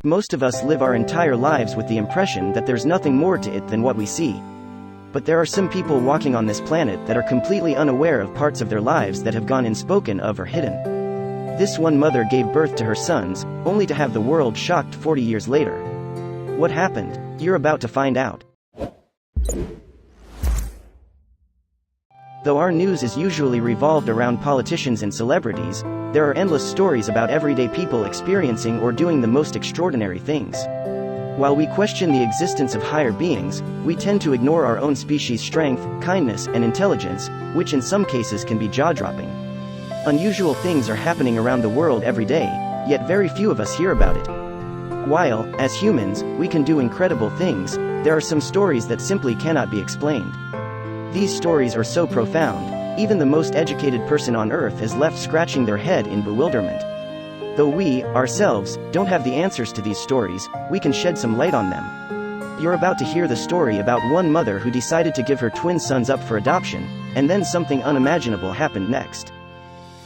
Most of us live our entire lives with the impression that there's nothing more to it than what we see. But there are some people walking on this planet that are completely unaware of parts of their lives that have gone unspoken of or hidden. This one mother gave birth to her sons, only to have the world shocked 40 years later. What happened? You're about to find out. Though our news is usually revolved around politicians and celebrities, there are endless stories about everyday people experiencing or doing the most extraordinary things. While we question the existence of higher beings, we tend to ignore our own species' strength, kindness, and intelligence, which in some cases can be jaw-dropping. Unusual things are happening around the world every day, yet very few of us hear about it. While, as humans, we can do incredible things, there are some stories that simply cannot be explained. These stories are so profound, even the most educated person on Earth is left scratching their head in bewilderment. Though we, ourselves, don't have the answers to these stories, we can shed some light on them. You're about to hear the story about one mother who decided to give her twin sons up for adoption, and then something unimaginable happened next.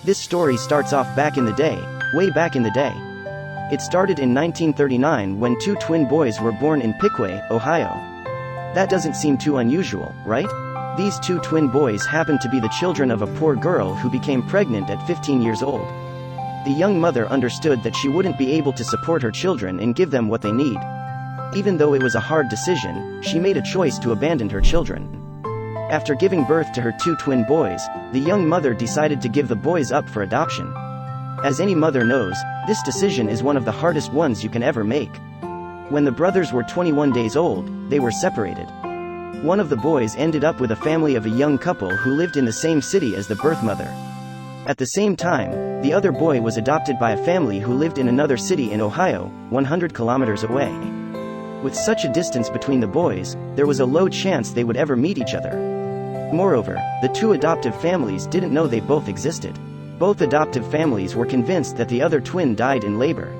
This story starts off back in the day, way back in the day. It started in 1939 when two twin boys were born in Piqua, Ohio. That doesn't seem too unusual, right? These two twin boys happened to be the children of a poor girl who became pregnant at 15 years old. The young mother understood that she wouldn't be able to support her children and give them what they need. Even though it was a hard decision, she made a choice to abandon her children. After giving birth to her two twin boys, the young mother decided to give the boys up for adoption. As any mother knows, this decision is one of the hardest ones you can ever make. When the brothers were 21 days old, they were separated. One of the boys ended up with a family of a young couple who lived in the same city as the birth mother. At the same time, the other boy was adopted by a family who lived in another city in Ohio, 100 kilometers away. With such a distance between the boys, there was a low chance they would ever meet each other. Moreover, the two adoptive families didn't know they both existed. Both adoptive families were convinced that the other twin died in labor.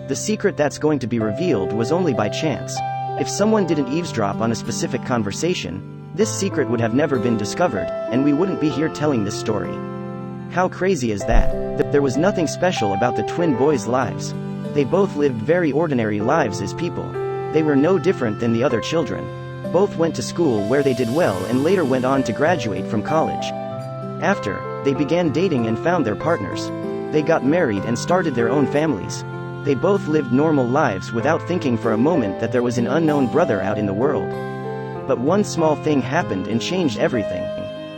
The secret that's going to be revealed was only by chance. If someone didn't eavesdrop on a specific conversation, this secret would have never been discovered, and we wouldn't be here telling this story. How crazy is that? There was nothing special about the twin boys' lives. They both lived very ordinary lives as people. They were no different than the other children. Both went to school where they did well and later went on to graduate from college. After, they began dating and found their partners. They got married and started their own families. They both lived normal lives without thinking for a moment that there was an unknown brother out in the world. But one small thing happened and changed everything.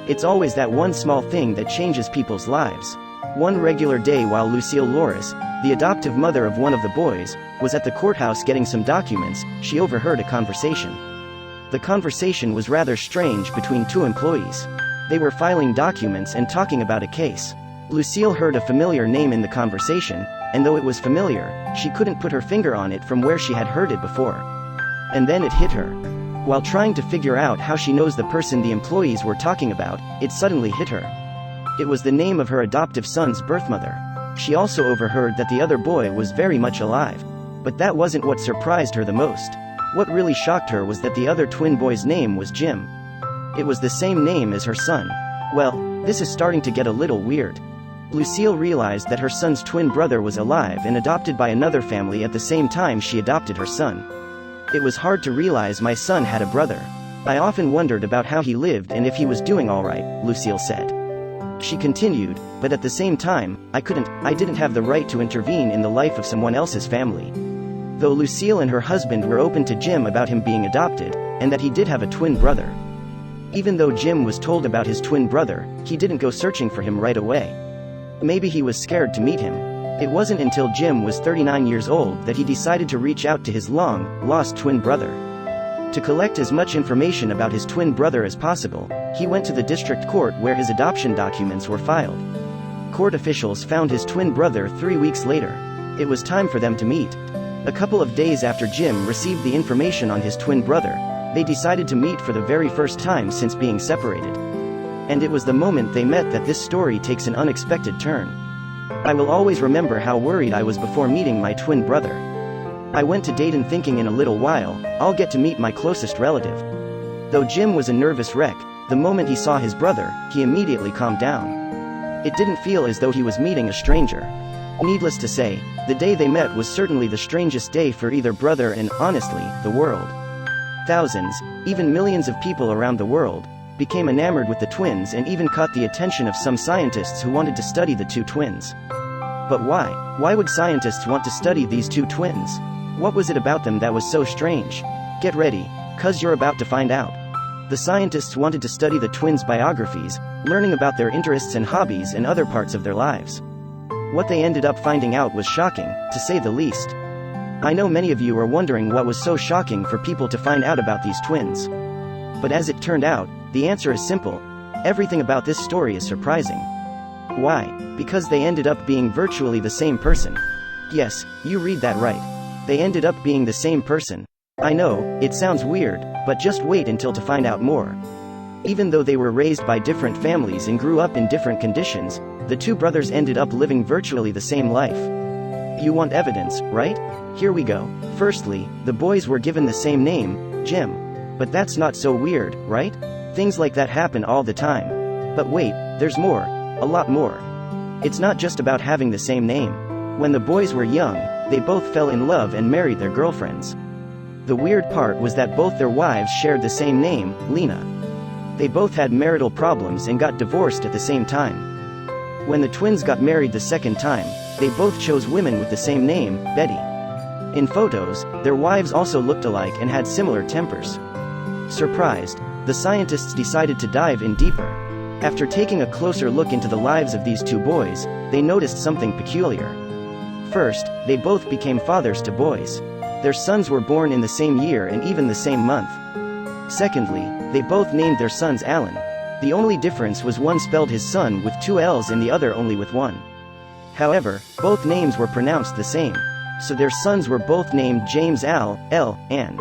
It's always that one small thing that changes people's lives. One regular day while Lucille Loris, the adoptive mother of one of the boys, was at the courthouse getting some documents, she overheard a conversation. The conversation was rather strange between two employees. They were filing documents and talking about a case. Lucille heard a familiar name in the conversation, and though it was familiar, she couldn't put her finger on it from where she had heard it before. And then it hit her. While trying to figure out how she knows the person the employees were talking about, it suddenly hit her. It was the name of her adoptive son's birth mother. She also overheard that the other boy was very much alive. But that wasn't what surprised her the most. What really shocked her was that the other twin boy's name was Jim. It was the same name as her son. Well, this is starting to get a little weird. Lucille realized that her son's twin brother was alive and adopted by another family at the same time she adopted her son. It was hard to realize my son had a brother. I often wondered about how he lived and if he was doing alright, Lucille said. She continued, but at the same time, I didn't have the right to intervene in the life of someone else's family. Though Lucille and her husband were open to Jim about him being adopted, and that he did have a twin brother. Even though Jim was told about his twin brother, he didn't go searching for him right away. Maybe he was scared to meet him. It wasn't until Jim was 39 years old that he decided to reach out to his long-lost twin brother. To collect as much information about his twin brother as possible, he went to the district court where his adoption documents were filed. Court officials found his twin brother 3 weeks later. It was time for them to meet. A couple of days after Jim received the information on his twin brother, they decided to meet for the very first time since being separated. And it was the moment they met that this story takes an unexpected turn. I will always remember how worried I was before meeting my twin brother. I went to Dayton thinking in a little while, I'll get to meet my closest relative. Though Jim was a nervous wreck, the moment he saw his brother, he immediately calmed down. It didn't feel as though he was meeting a stranger. Needless to say, the day they met was certainly the strangest day for either brother and, honestly, the world. Thousands, even millions of people around the world, became enamored with the twins and even caught the attention of some scientists who wanted to study the two twins. But why? Why would scientists want to study these two twins? What was it about them that was so strange? Get ready, 'cause you're about to find out. The scientists wanted to study the twins' biographies, learning about their interests and hobbies and other parts of their lives. What they ended up finding out was shocking, to say the least. I know many of you are wondering what was so shocking for people to find out about these twins. But as it turned out, the answer is simple. Everything about this story is surprising. Why? Because they ended up being virtually the same person. Yes, you read that right. They ended up being the same person. I know, it sounds weird, but just wait until to find out more. Even though they were raised by different families and grew up in different conditions, the two brothers ended up living virtually the same life. You want evidence, right? Here we go. Firstly, the boys were given the same name, Jim. But that's not so weird, right? Things like that happen all the time. But wait, there's more. A lot more. It's not just about having the same name. When the boys were young, they both fell in love and married their girlfriends. The weird part was that both their wives shared the same name, Lena. They both had marital problems and got divorced at the same time. When the twins got married the second time, they both chose women with the same name, Betty. In photos, their wives also looked alike and had similar tempers. Surprised, the scientists decided to dive in deeper. After taking a closer look into the lives of these two boys, they noticed something peculiar. First, they both became fathers to boys. Their sons were born in the same year and even the same month. Secondly, they both named their sons Alan. The only difference was one spelled his son with two L's and the other only with one. However, both names were pronounced the same, so their sons were both named James Al, L, Ann.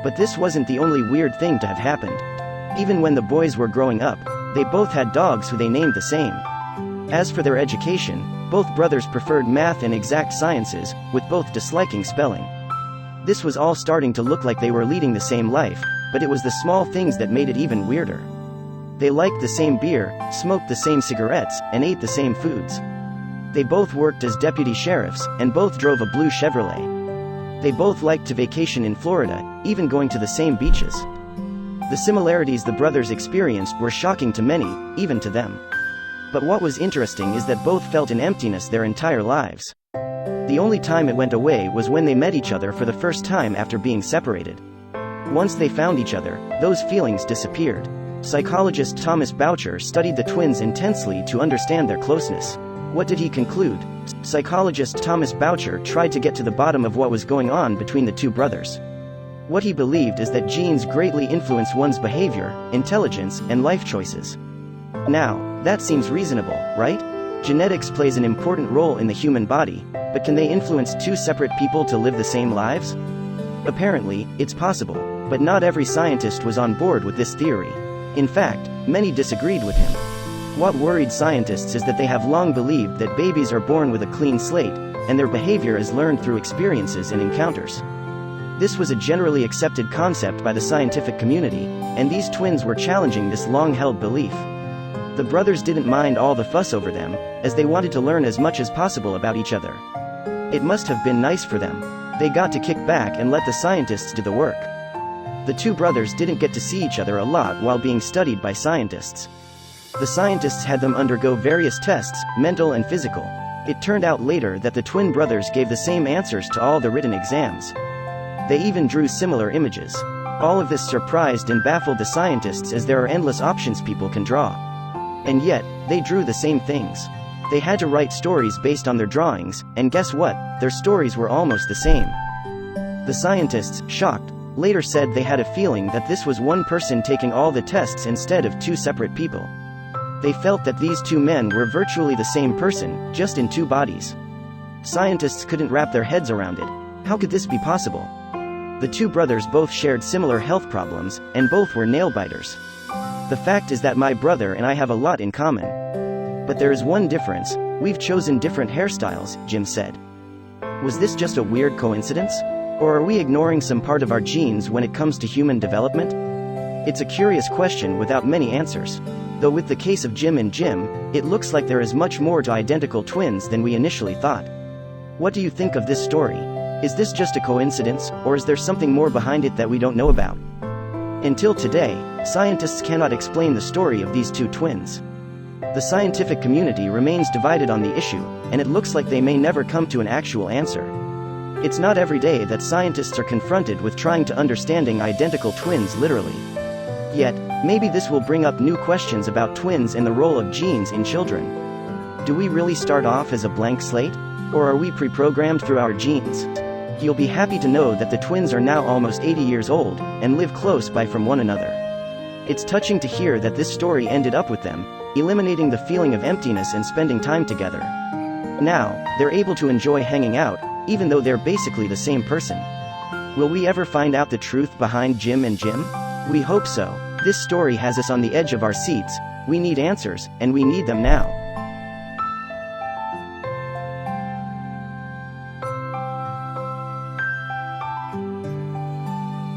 But this wasn't the only weird thing to have happened. Even when the boys were growing up, they both had dogs who they named the same. As for their education, both brothers preferred math and exact sciences, with both disliking spelling. This was all starting to look like they were leading the same life, but it was the small things that made it even weirder. They liked the same beer, smoked the same cigarettes, and ate the same foods. They both worked as deputy sheriffs, and both drove a blue Chevrolet. They both liked to vacation in Florida, even going to the same beaches. The similarities the brothers experienced were shocking to many, even to them. But what was interesting is that both felt an emptiness their entire lives. The only time it went away was when they met each other for the first time after being separated. Once they found each other, those feelings disappeared. Psychologist Thomas Boucher studied the twins intensely to understand their closeness. What did he conclude? Psychologist Thomas Boucher tried to get to the bottom of what was going on between the two brothers. What he believed is that genes greatly influence one's behavior, intelligence, and life choices. Now, that seems reasonable, right? Genetics plays an important role in the human body, but can they influence two separate people to live the same lives? Apparently, it's possible, but not every scientist was on board with this theory. In fact, many disagreed with him. What worried scientists is that they have long believed that babies are born with a clean slate, and their behavior is learned through experiences and encounters. This was a generally accepted concept by the scientific community, and these twins were challenging this long-held belief. The brothers didn't mind all the fuss over them, as they wanted to learn as much as possible about each other. It must have been nice for them. They got to kick back and let the scientists do the work. The two brothers didn't get to see each other a lot while being studied by scientists. The scientists had them undergo various tests, mental and physical. It turned out later that the twin brothers gave the same answers to all the written exams. They even drew similar images. All of this surprised and baffled the scientists, as there are endless options people can draw. And yet, they drew the same things. They had to write stories based on their drawings, and guess what? Their stories were almost the same. The scientists, shocked, later said they had a feeling that this was one person taking all the tests instead of two separate people. They felt that these two men were virtually the same person, just in two bodies. Scientists couldn't wrap their heads around it. How could this be possible? The two brothers both shared similar health problems, and both were nail-biters. The fact is that my brother and I have a lot in common. But there is one difference: we've chosen different hairstyles, Jim said. Was this just a weird coincidence? Or are we ignoring some part of our genes when it comes to human development? It's a curious question without many answers. Though with the case of Jim and Jim, it looks like there is much more to identical twins than we initially thought. What do you think of this story? Is this just a coincidence, or is there something more behind it that we don't know about? Until today, scientists cannot explain the story of these two twins. The scientific community remains divided on the issue, and it looks like they may never come to an actual answer. It's not every day that scientists are confronted with trying to understanding identical twins literally. Yet, maybe this will bring up new questions about twins and the role of genes in children. Do we really start off as a blank slate? Or are we pre-programmed through our genes? You'll be happy to know that the twins are now almost 80 years old, and live close by from one another. It's touching to hear that this story ended up with them, eliminating the feeling of emptiness and spending time together. Now, they're able to enjoy hanging out, even though they're basically the same person. Will we ever find out the truth behind Jim and Jim? We hope so. This story has us on the edge of our seats. We need answers, and we need them now.